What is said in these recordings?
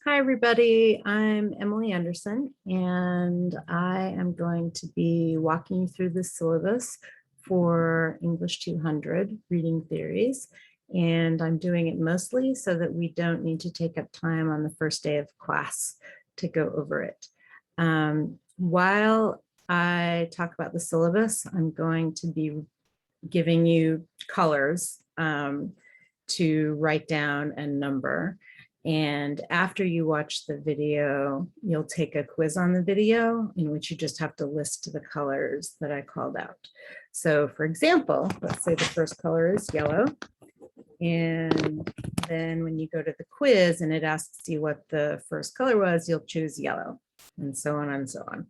Hi, everybody. I'm Emily Anderson, and I am going to be walking you through the syllabus for English 200 reading theories. And I'm doing it mostly so that we don't need to take up time on the first day of class to go over it. While I talk about the syllabus, I'm going to be giving you colors to write down and number. And after you watch the video, you'll take a quiz on the video in which you just have to list the colors that I called out. So for example, let's say the first color is yellow. And then when you go to the quiz and it asks you what the first color was, you'll choose yellow, and so on and so on.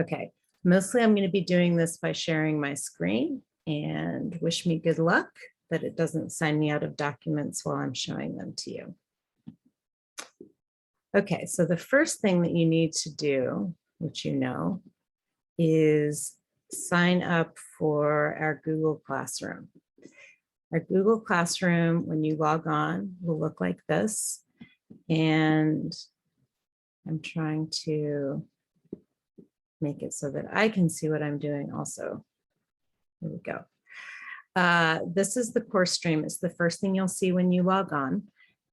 Okay, mostly I'm going to be doing this by sharing my screen, and wish me good luck that it doesn't sign me out of documents while I'm showing them to you. Okay, so the first thing that you need to do, which you know, is sign up for our Google Classroom. Our Google Classroom, when you log on, will look like this. And I'm trying to make it so that I can see what I'm doing also. Here we go. This is the course stream. It's the first thing you'll see when you log on.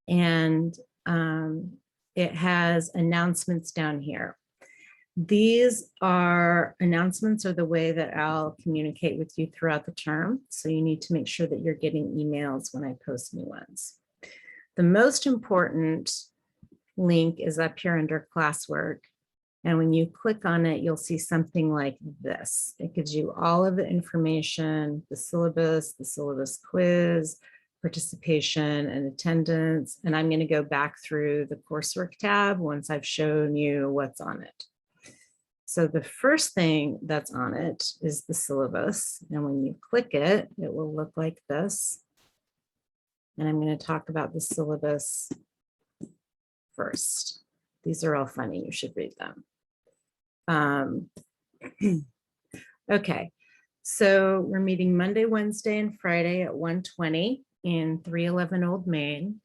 And it has announcements down here. These announcements are the way that I'll communicate with you throughout the term. So you need to make sure that you're getting emails when I post new ones. The most important link is up here under classwork. And when you click on it, you'll see something like this. It gives you all of the information, the syllabus quiz, participation and attendance. And I'm going to go back through the coursework tab once I've shown you what's on it. So the first thing that's on it is the syllabus. And when you click it, it will look like this. And I'm going to talk about the syllabus first. These are all funny. You should read them. Okay, so we're meeting Monday, Wednesday, and Friday at 1:20 in 311 Old Main.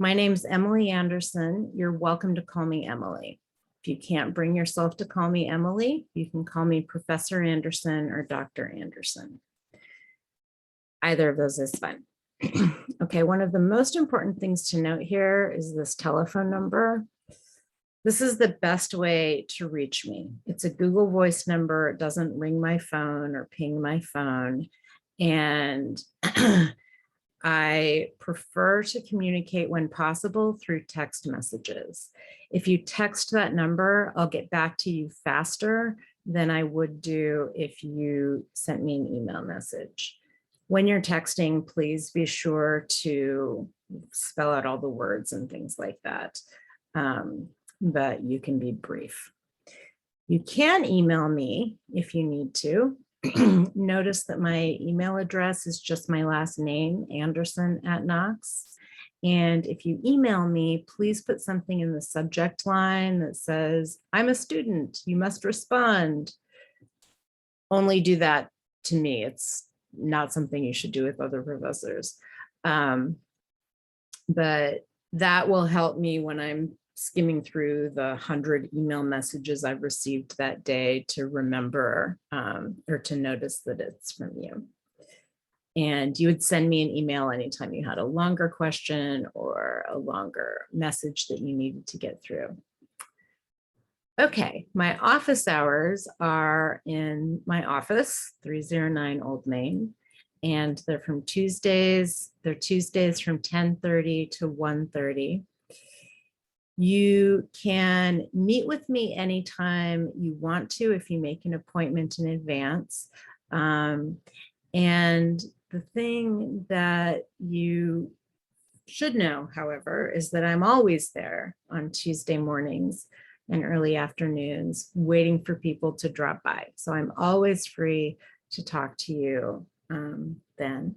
My name's Emily Anderson. You're welcome to call me Emily. If you can't bring yourself to call me Emily, you can call me Professor Anderson or Dr. Anderson. Either of those is fine. Okay, one of the most important things to note here is this telephone number. This is the best way to reach me. It's a Google Voice number. It doesn't ring my phone or ping my phone. And I prefer to communicate when possible through text messages. If you text that number, I'll get back to you faster than I would do if you sent me an email message. When you're texting, please be sure to spell out all the words and things like that. But you can be brief. You can email me if you need to. Notice that my email address is just my last name, Anderson@Knox. And if you email me, please put something in the subject line that says, I'm a student, you must respond. Only do that to me. It's not something you should do with other professors. But that will help me when I'm skimming through the 100 email messages I've received that day to remember or to notice that it's from you. And you would send me an email anytime you had a longer question or a longer message that you needed to get through. Okay, my office hours are in my office, 309 Old Main, and they're from Tuesdays. They're Tuesdays from 10:30 to 1:30. You can meet with me anytime you want to if you make an appointment in advance. And the thing that you should know, however, is that I'm always there on Tuesday mornings and early afternoons waiting for people to drop by. So I'm always free to talk to you then.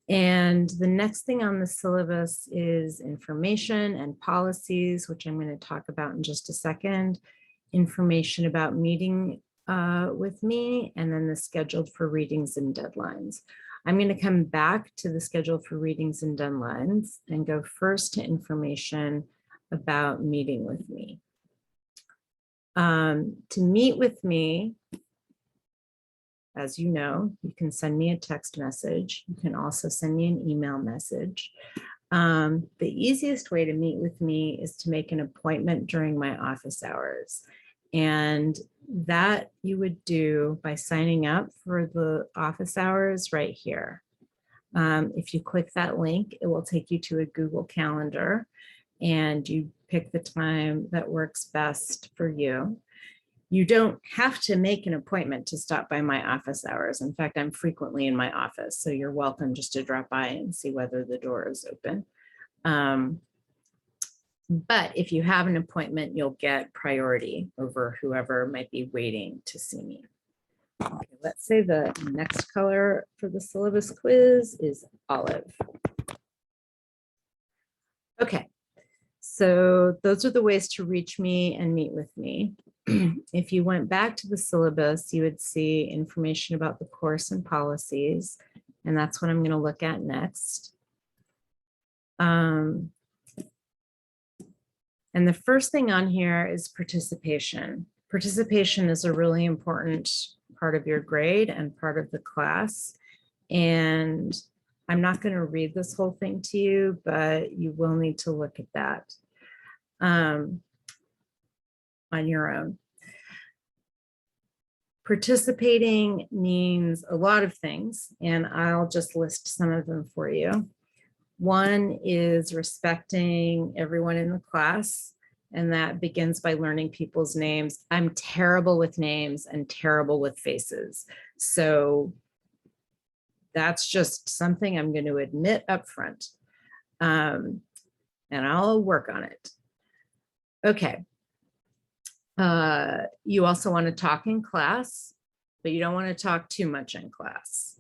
And the next thing on the syllabus is information and policies, which I'm going to talk about in just a second. Information about meeting with me, and then the scheduled for readings and deadlines. I'm going to come back to the schedule for readings and deadlines and go first to information about meeting with me. To meet with me, as you know, you can send me a text message. You can also send me an email message. The easiest way to meet with me is to make an appointment during my office hours. And that you would do by signing up for the office hours right here. If you click that link, it will take you to a Google Calendar and you pick the time that works best for you. You don't have to make an appointment to stop by my office hours. In fact, I'm frequently in my office, so you're welcome just to drop by and see whether the door is open. But if you have an appointment, you'll get priority over whoever might be waiting to see me. Okay, let's say the next color for the syllabus quiz is olive. Okay, so those are the ways to reach me and meet with me. If you went back to the syllabus, you would see information about the course and policies, and that's what I'm going to look at next. And the first thing on here is participation. Participation is a really important part of your grade and part of the class. And I'm not going to read this whole thing to you, but you will need to look at that on your own. Participating means a lot of things, and I'll just list some of them for you. One is respecting everyone in the class, and that begins by learning people's names. I'm terrible with names and terrible with faces. So that's just something I'm going to admit up front. And I'll work on it. Okay. You also want to talk in class, but you don't want to talk too much in class.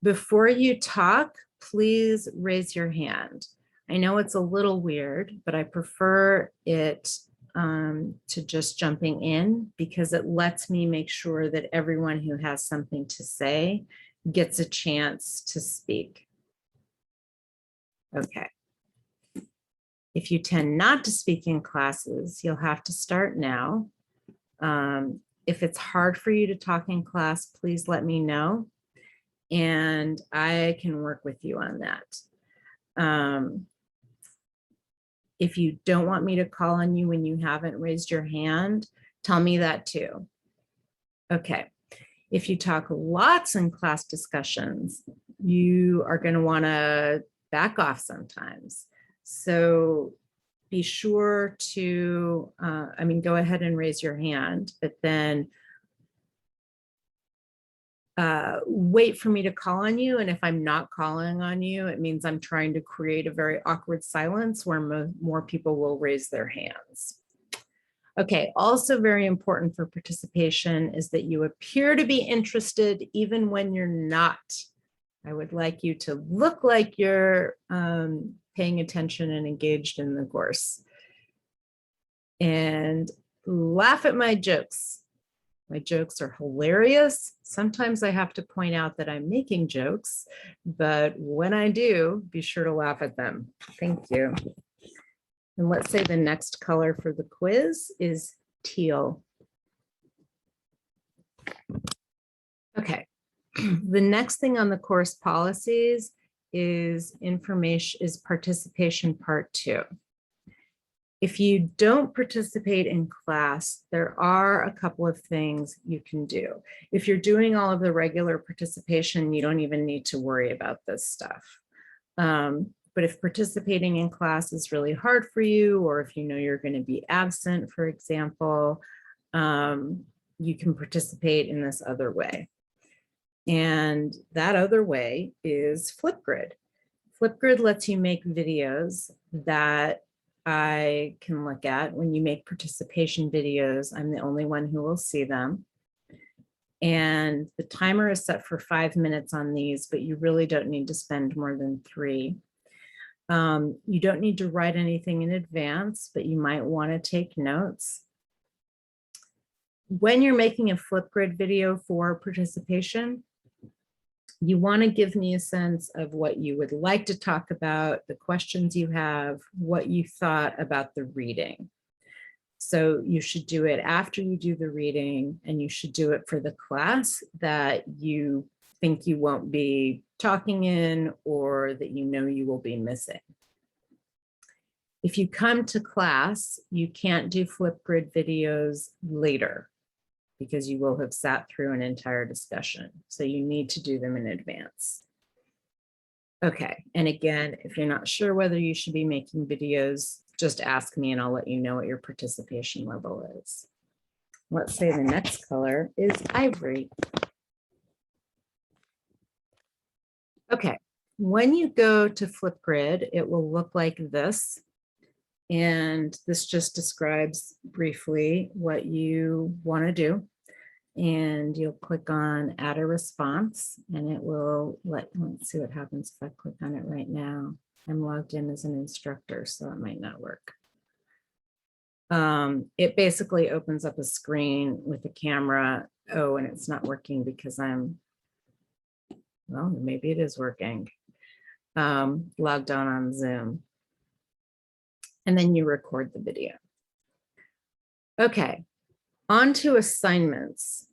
Before you talk, please raise your hand. I know it's a little weird, but I prefer it to just jumping in because it lets me make sure that everyone who has something to say gets a chance to speak. Okay. If you tend not to speak in classes, you'll have to start now. If it's hard for you to talk in class, please let me know, and I can work with you on that. If you don't want me to call on you when you haven't raised your hand, tell me that too. Okay. If you talk lots in class discussions, you are going to want to back off sometimes. So be sure to, go ahead and raise your hand, but then wait for me to call on you. And if I'm not calling on you, it means I'm trying to create a very awkward silence where more people will raise their hands. Okay, also very important for participation is that you appear to be interested even when you're not. I would like you to look like you're paying attention and engaged in the course. And laugh at my jokes. My jokes are hilarious. Sometimes I have to point out that I'm making jokes, but when I do, be sure to laugh at them. Thank you. And let's say the next color for the quiz is teal. Okay. The next thing on the course policies is participation part 2. If you don't participate in class, there are a couple of things you can do. If you're doing all of the regular participation, you don't even need to worry about this stuff. But if participating in class is really hard for you, or if you know you're going to be absent, for example, you can participate in this other way. And that other way is Flipgrid. Flipgrid lets you make videos that I can look at. When you make participation videos, I'm the only one who will see them. And the timer is set for 5 minutes on these, but you really don't need to spend more than 3. You don't need to write anything in advance, but you might want to take notes. When you're making a Flipgrid video for participation, You want to give me a sense of what you would like to talk about, the questions you have, what you thought about the reading. So you should do it after you do the reading, and you should do it for the class that you think you won't be talking in or that you know you will be missing. If you come to class, you can't do Flipgrid videos later because you will have sat through an entire discussion. So you need to do them in advance. Okay, and again, if you're not sure whether you should be making videos, just ask me and I'll let you know what your participation level is. Let's say the next color is ivory. Okay, when you go to Flipgrid, it will look like this. And this just describes briefly what you want to do. And you'll click on add a response and it will let's see what happens if I click on it right now. I'm logged in as an instructor, so it might not work. It basically opens up a screen with a camera. Oh, and it's not working because well, maybe it is working. Logged on Zoom. And then you record the video. Okay, on to assignments.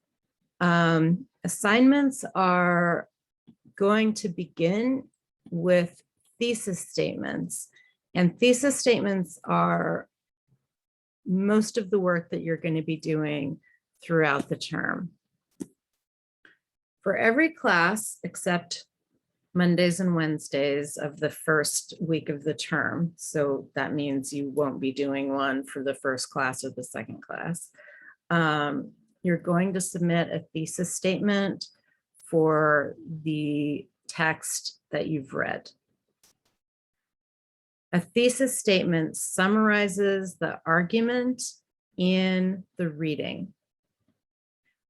Assignments are going to begin with thesis statements. And thesis statements are most of the work that you're going to be doing throughout the term. For every class, except Mondays and Wednesdays of the first week of the term. So that means you won't be doing one for the first class or the second class. You're going to submit a thesis statement for the text that you've read. A thesis statement summarizes the argument in the reading.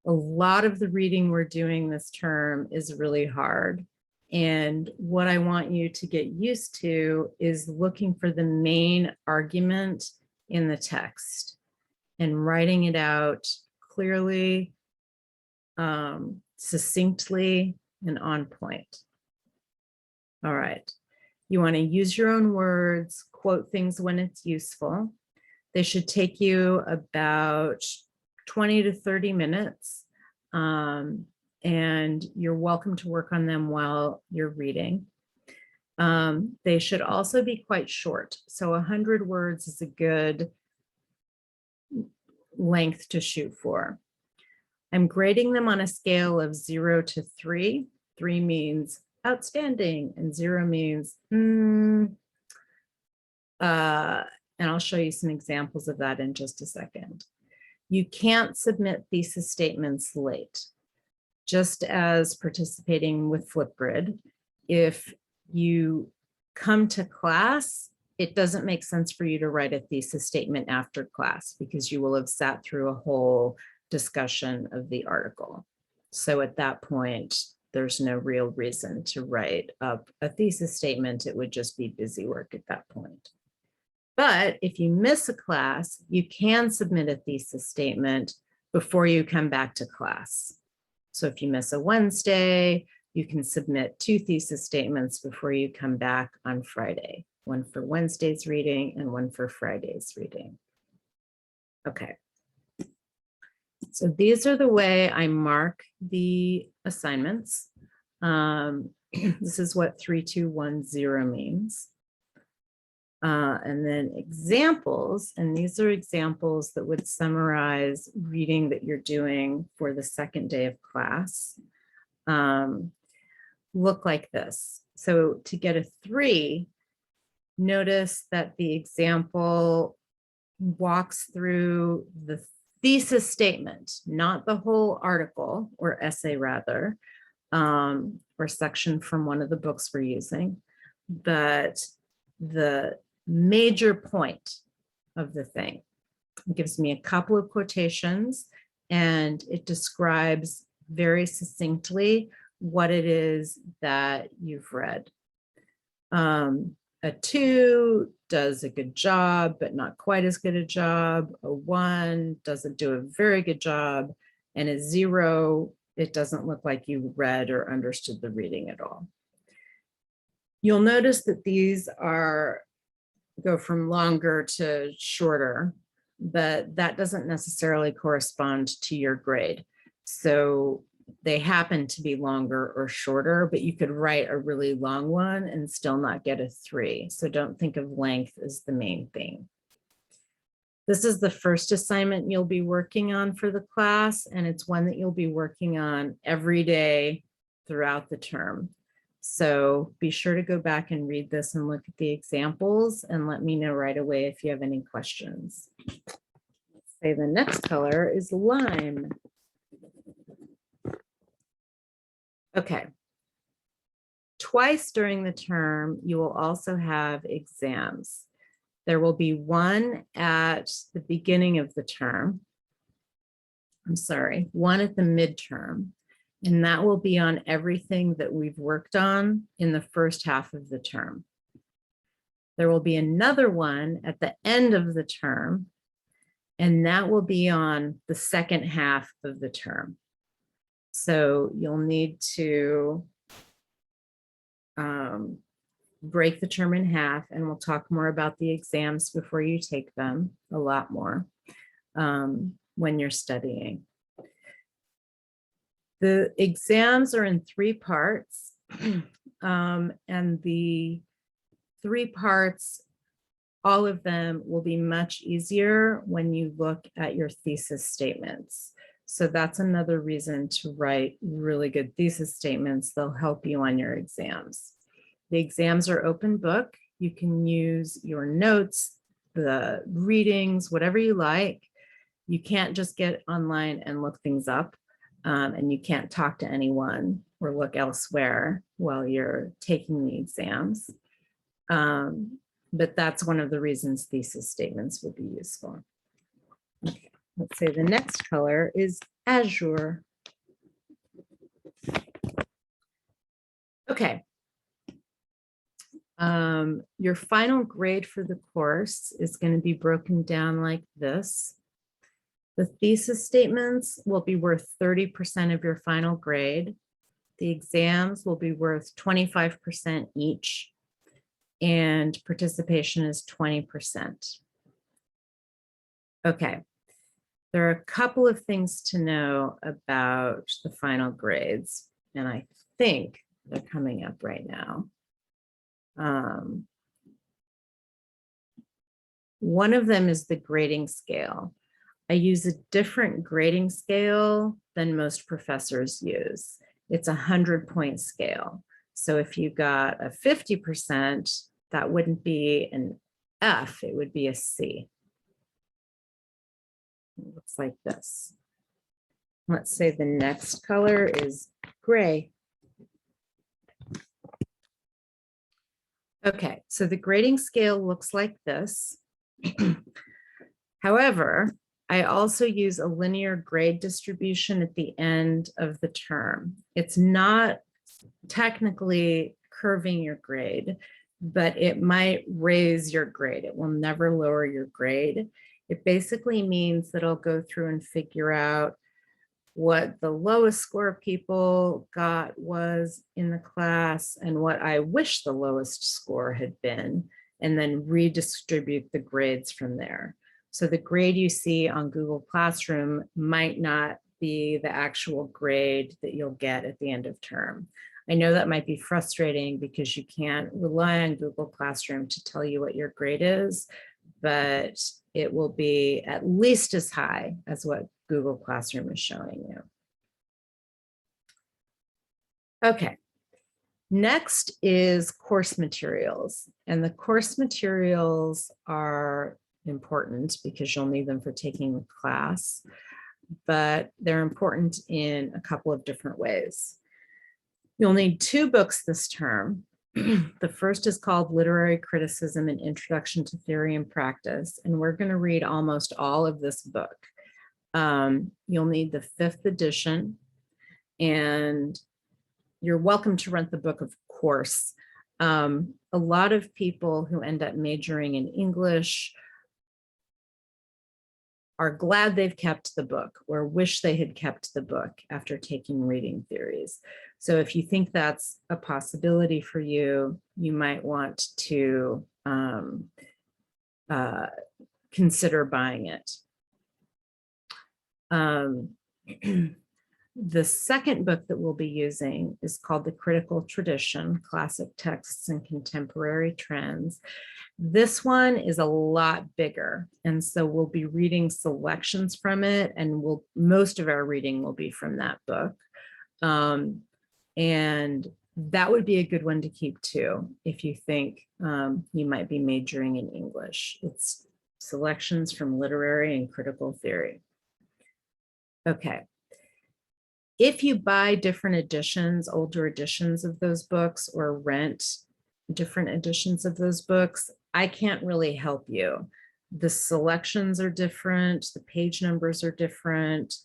A lot of the reading we're doing this term is really hard. And what I want you to get used to is looking for the main argument in the text and writing it out clearly, succinctly, and on point. All right. You want to use your own words, quote things when it's useful. They should take you about 20 to 30 minutes. And you're welcome to work on them while you're reading. They should also be quite short. So 100 words is a good length to shoot for. I'm grading them on a scale of 0 to 3. 3 means outstanding and 0 means, and I'll show you some examples of that in just a second. You can't submit thesis statements late. Just as participating with Flipgrid, if you come to class, it doesn't make sense for you to write a thesis statement after class because you will have sat through a whole discussion of the article. So at that point, there's no real reason to write up a thesis statement. It would just be busy work at that point. But if you miss a class, you can submit a thesis statement before you come back to class. So if you miss a Wednesday, you can submit 2 thesis statements before you come back on Friday, one for Wednesday's reading and one for Friday's reading. Okay. So these are the way I mark the assignments. This is what 3210 means. And then examples, and these are examples that would summarize reading that you're doing for the second day of class, look like this. So to get a 3, notice that the example walks through the thesis statement, not the whole article or essay rather, or section from one of the books we're using, but the major point of the thing. It gives me a couple of quotations and it describes very succinctly what it is that you've read. A 2 does a good job, but not quite as good a job. A 1 doesn't do a very good job. And a 0 it doesn't look like you read or understood the reading at all. You'll notice that these go from longer to shorter, but that doesn't necessarily correspond to your grade. So they happen to be longer or shorter, but you could write a really long one and still not get a 3. So don't think of length as the main thing. This is the first assignment you'll be working on for the class, and it's one that you'll be working on every day throughout the term. So be sure to go back and read this and look at the examples and let me know right away if you have any questions. Let's say the next color is lime. Okay. Twice during the term, you will also have exams. There will be one at the beginning of the term. One at the midterm. And that will be on everything that we've worked on in the first half of the term. There will be another one at the end of the term, and that will be on the second half of the term. So you'll need to break the term in half, and we'll talk more about the exams before you take them, a lot more when you're studying. The exams are in 3 parts, and the 3 parts, all of them will be much easier when you look at your thesis statements. So that's another reason to write really good thesis statements. They'll help you on your exams. The exams are open book. You can use your notes, the readings, whatever you like. You can't just get online and look things up. And you can't talk to anyone or look elsewhere while you're taking the exams. But that's one of the reasons thesis statements will be useful. Okay, let's say the next color is azure. Okay. Your final grade for the course is going to be broken down like this. The thesis statements will be worth 30% of your final grade. The exams will be worth 25% each, and participation is 20%. Okay, there are a couple of things to know about the final grades, and I think they're coming up right now. One of them is the grading scale. I use a different grading scale than most professors use. It's a 100-point scale. So if you got a 50%, that wouldn't be an F, it would be a C. It looks like this. Let's say the next color is gray. Okay, so the grading scale looks like this. However, I also use a linear grade distribution at the end of the term. It's not technically curving your grade, but it might raise your grade. It will never lower your grade. It basically means that I'll go through and figure out what the lowest score people got was in the class and what I wish the lowest score had been, and then redistribute the grades from there. So the grade you see on Google Classroom might not be the actual grade that you'll get at the end of term. I know that might be frustrating because you can't rely on Google Classroom to tell you what your grade is, but it will be at least as high as what Google Classroom is showing you. Okay, next is course materials. And the course materials are important because you'll need them for taking the class, but they're important in a couple of different ways. You'll need 2 books this term. The first is called Literary Criticism: An Introduction to Theory and Practice, and we're going to read almost all of this book. You'll need the 5th edition, and you're welcome to rent the book, of course. A lot of people who end up majoring in English are glad they've kept the book or wish they had kept the book after taking reading theories. So if you think that's a possibility for you, you might want to consider buying it. The second book that we'll be using is called The Critical Tradition, Classic Texts and Contemporary Trends. This one is a lot bigger, and so we'll be reading selections from it, and most of our reading will be from that book. And that would be a good one to keep too, if you think you might be majoring in English. It's selections from literary and critical theory. Okay. If you buy different editions, older editions of those books, or rent different editions of those books, I can't really help you. The selections are different, the page numbers are different,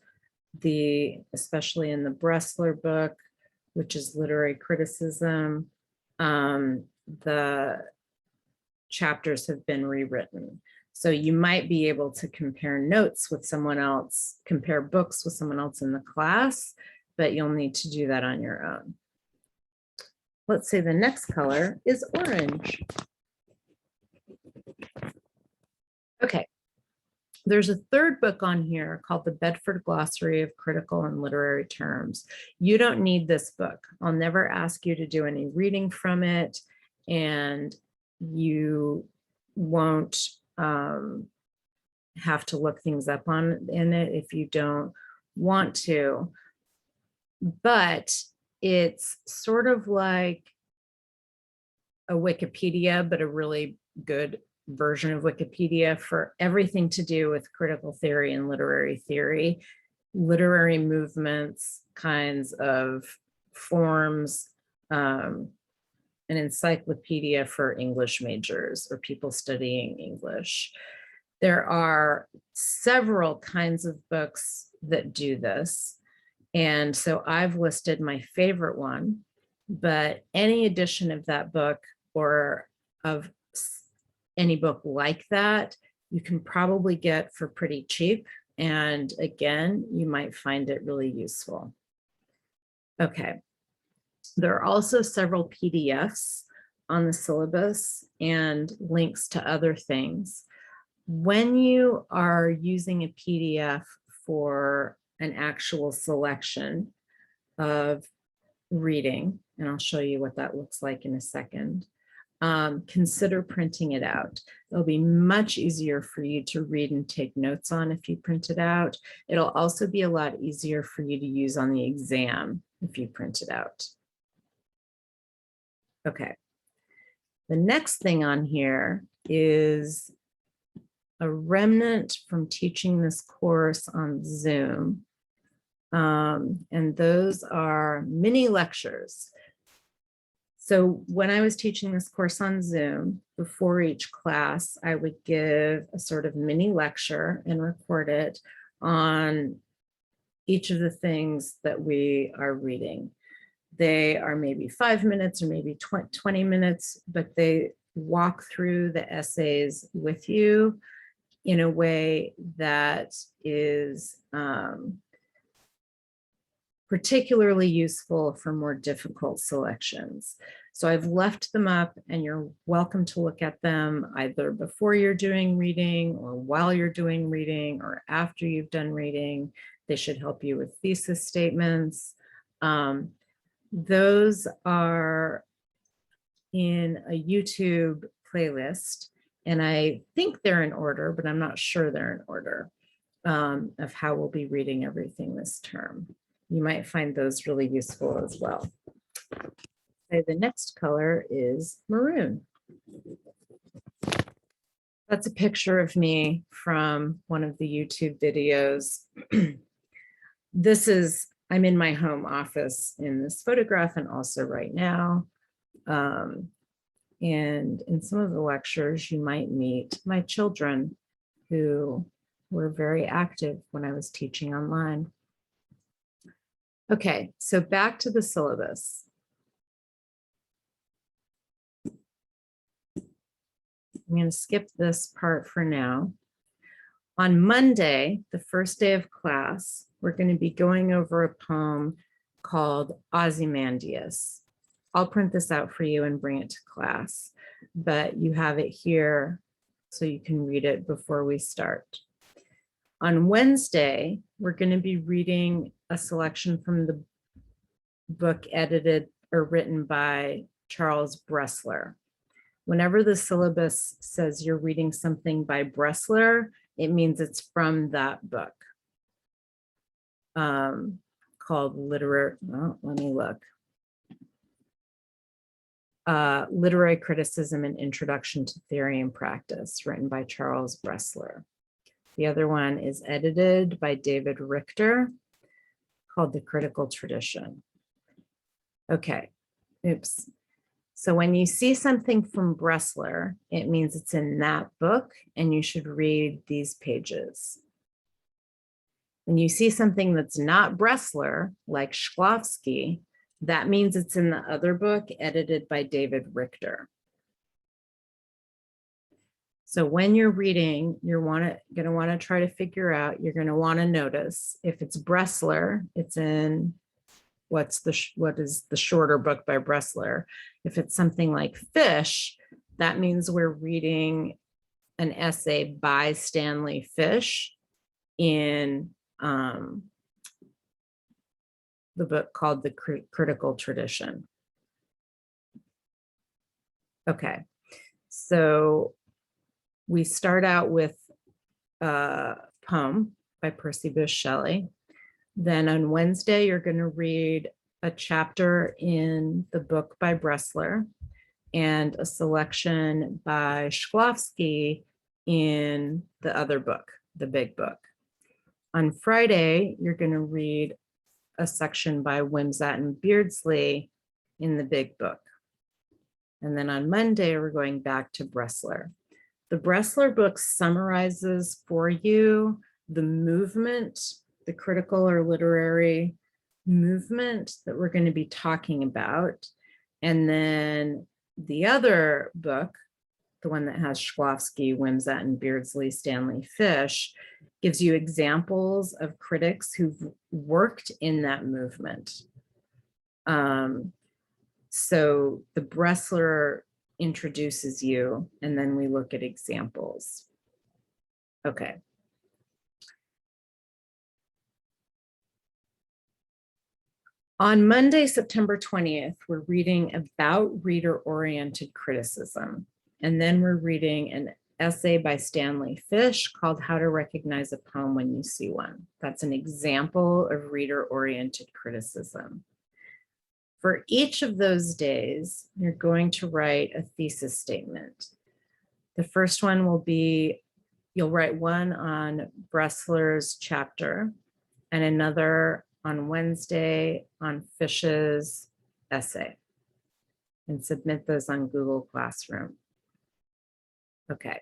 especially in the Bressler book, which is literary criticism, the chapters have been rewritten. So you might be able to compare notes with someone else, compare books with someone else in the class, but you'll need to do that on your own. Let's say the next color is orange. Okay, there's a third book on here called the Bedford Glossary of Critical and Literary Terms. You don't need this book. I'll never ask you to do any reading from it, and you won't have to look things up in it if you don't want to. But it's sort of like a Wikipedia, but a really good version of Wikipedia for everything to do with critical theory and literary theory, literary movements, kinds of forms, an encyclopedia for English majors or people studying English. There are several kinds of books that do this. And so I've listed my favorite one, but any edition of that book or of any book like that, you can probably get for pretty cheap. And again, you might find it really useful. Okay. There are also several PDFs on the syllabus and links to other things. When you are using a PDF for an actual selection of reading, and I'll show you what that looks like in a second, consider printing it out. It'll be much easier for you to read and take notes on if you print it out. It'll also be a lot easier for you to use on the exam if you print it out. Okay. The next thing on here is a remnant from teaching this course on Zoom. And those are mini lectures. So when I was teaching this course on Zoom, before each class, I would give a sort of mini lecture and record it on each of the things that we are reading. They are maybe 5 minutes or maybe 20 minutes, but they walk through the essays with you in a way that is particularly useful for more difficult selections. So I've left them up and you're welcome to look at them either before you're doing reading or while you're doing reading or after you've done reading. They should help you with thesis statements. Those are in a YouTube playlist, and I think they're in order, but I'm not sure they're in order of how we'll be reading everything this term. You might find those really useful as well. Okay, the next color is maroon. That's a picture of me from one of the YouTube videos. I'm in my home office in this photograph and also right now. And in some of the lectures, you might meet my children who were very active when I was teaching online. Okay, so back to the syllabus. I'm going to skip this part for now. On Monday, the first day of class, we're going to be going over a poem called Ozymandias. I'll print this out for you and bring it to class, but you have it here so you can read it before we start. On Wednesday, we're going to be reading a selection from the book edited or written by Charles Bressler. Whenever the syllabus says you're reading something by Bressler, it means it's from that book called Literary Criticism and Introduction to Theory and Practice, written by Charles Bressler. The other one is edited by David Richter, called The Critical Tradition. Okay, oops. So when you see something from Bressler, it means it's in that book and you should read these pages. When you see something that's not Bressler, like Shklovsky, that means it's in the other book edited by David Richter. So when you're reading, you're going to want to try to figure out, you're going to want to notice if it's Bressler, it's in what is the shorter book by Bressler. If it's something like Fish, that means we're reading an essay by Stanley Fish in the book called The Critical Tradition. Okay, so we start out with a poem by Percy Bysshe Shelley. Then on Wednesday, you're going to read a chapter in the book by Bressler and a selection by Shklovsky in the other book, the big book. On Friday, you're going to read a section by Wimsatt and Beardsley in the big book. And then on Monday, we're going back to Bressler. The Bressler book summarizes for you the movement, the critical or literary movement that we're going to be talking about. And then the other book, the one that has Shklovsky, Wimsatt and Beardsley, Stanley Fish, gives you examples of critics who've worked in that movement. So the Bressler introduces you, and then we look at examples. Okay. On Monday, September 20th, we're reading about reader-oriented criticism. And then we're reading an essay by Stanley Fish called How to Recognize a Poem When You See One. That's an example of reader-oriented criticism. For each of those days, you're going to write a thesis statement. The first one will be, you'll write one on Bressler's chapter and another on Wednesday on Fish's essay, and submit those on Google Classroom. Okay,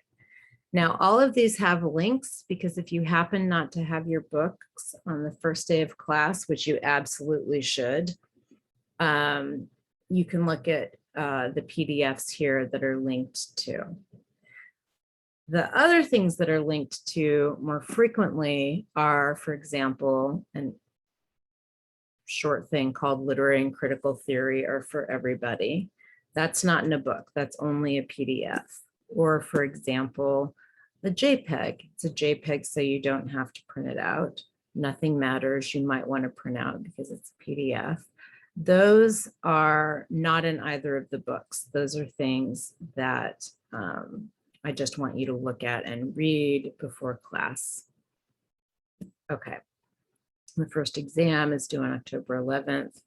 now all of these have links, because if you happen not to have your books on the first day of class, which you absolutely should, you can look at the PDFs here that are linked to. The other things that are linked to more frequently are, for example, a short thing called Literary and Critical Theory are for everybody. That's not in a book, that's only a PDF. Or for example, the JPEG. It's a JPEG, so you don't have to print it out. Nothing matters, you might want to print out because it's a PDF. Those are not in either of the books. Those are things that I just want you to look at and read before class. Okay. The first exam is due on October 11th.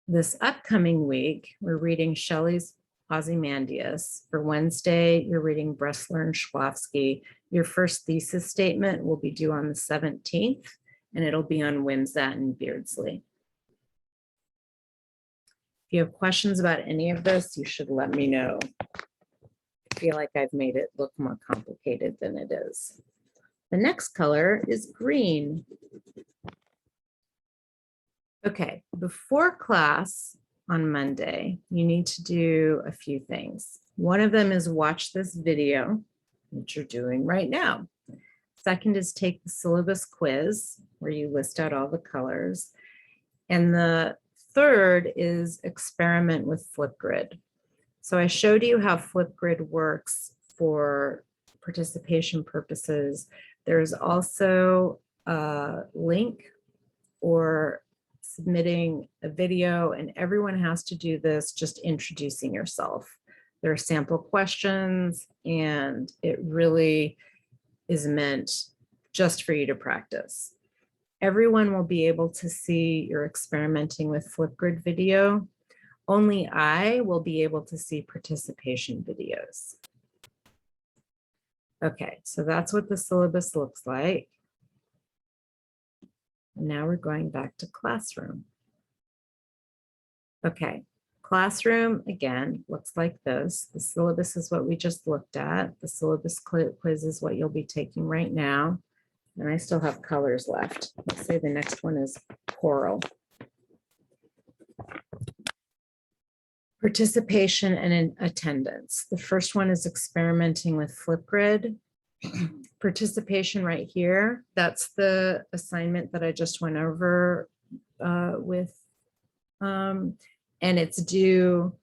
This upcoming week, we're reading Shelley's Ozymandias. For Wednesday, you're reading Bressler and Shklovsky. Your first thesis statement will be due on the 17th, and it'll be on Wimsatt and Beardsley. If you have questions about any of this, you should let me know. I feel like I've made it look more complicated than it is. The next color is green. Okay, before class on Monday, you need to do a few things. One of them is watch this video, which you're doing right now. Second is take the syllabus quiz, where you list out all the colors. And the third is experiment with Flipgrid. So I showed you how Flipgrid works for participation purposes. There's also a link or submitting a video, and everyone has to do this just introducing yourself. There are sample questions, and it really is meant just for you to practice. Everyone will be able to see your experimenting with Flipgrid video. Only I will be able to see participation videos. Okay, so that's what the syllabus looks like. Now we're going back to classroom. Okay, classroom again looks like this. The syllabus is what we just looked at. The syllabus quiz is what you'll be taking right now. And I still have colors left. Let's say the next one is coral. Participation and attendance. The first one is experimenting with Flipgrid. Participation right here, that's the assignment that I just went over with. And it's due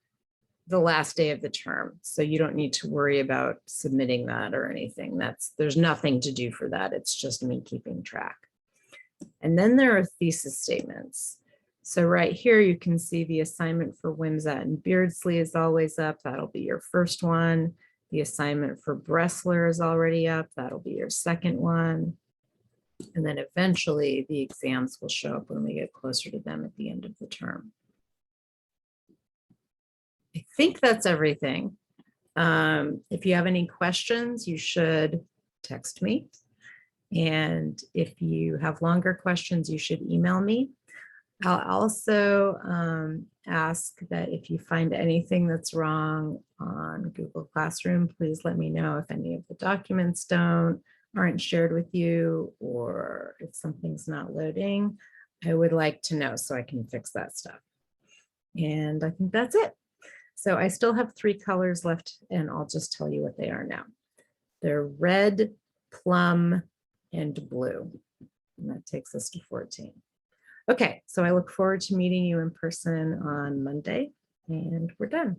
the last day of the term. So you don't need to worry about submitting that or anything. There's nothing to do for that. It's just me keeping track. And then there are thesis statements. So right here, you can see the assignment for Wimsatt and Beardsley is always up. That'll be your first one. The assignment for Bressler is already up. That'll be your second one. And then eventually the exams will show up when we get closer to them at the end of the term. I think that's everything. If you have any questions, you should text me. And if you have longer questions, you should email me. I'll also ask that if you find anything that's wrong on Google Classroom, please let me know if any of the documents aren't shared with you, or if something's not loading. I would like to know so I can fix that stuff. And I think that's it. So I still have 3 colors left, and I'll just tell you what they are now. They're red, plum, and blue. And that takes us to 14. Okay, so I look forward to meeting you in person on Monday, and we're done.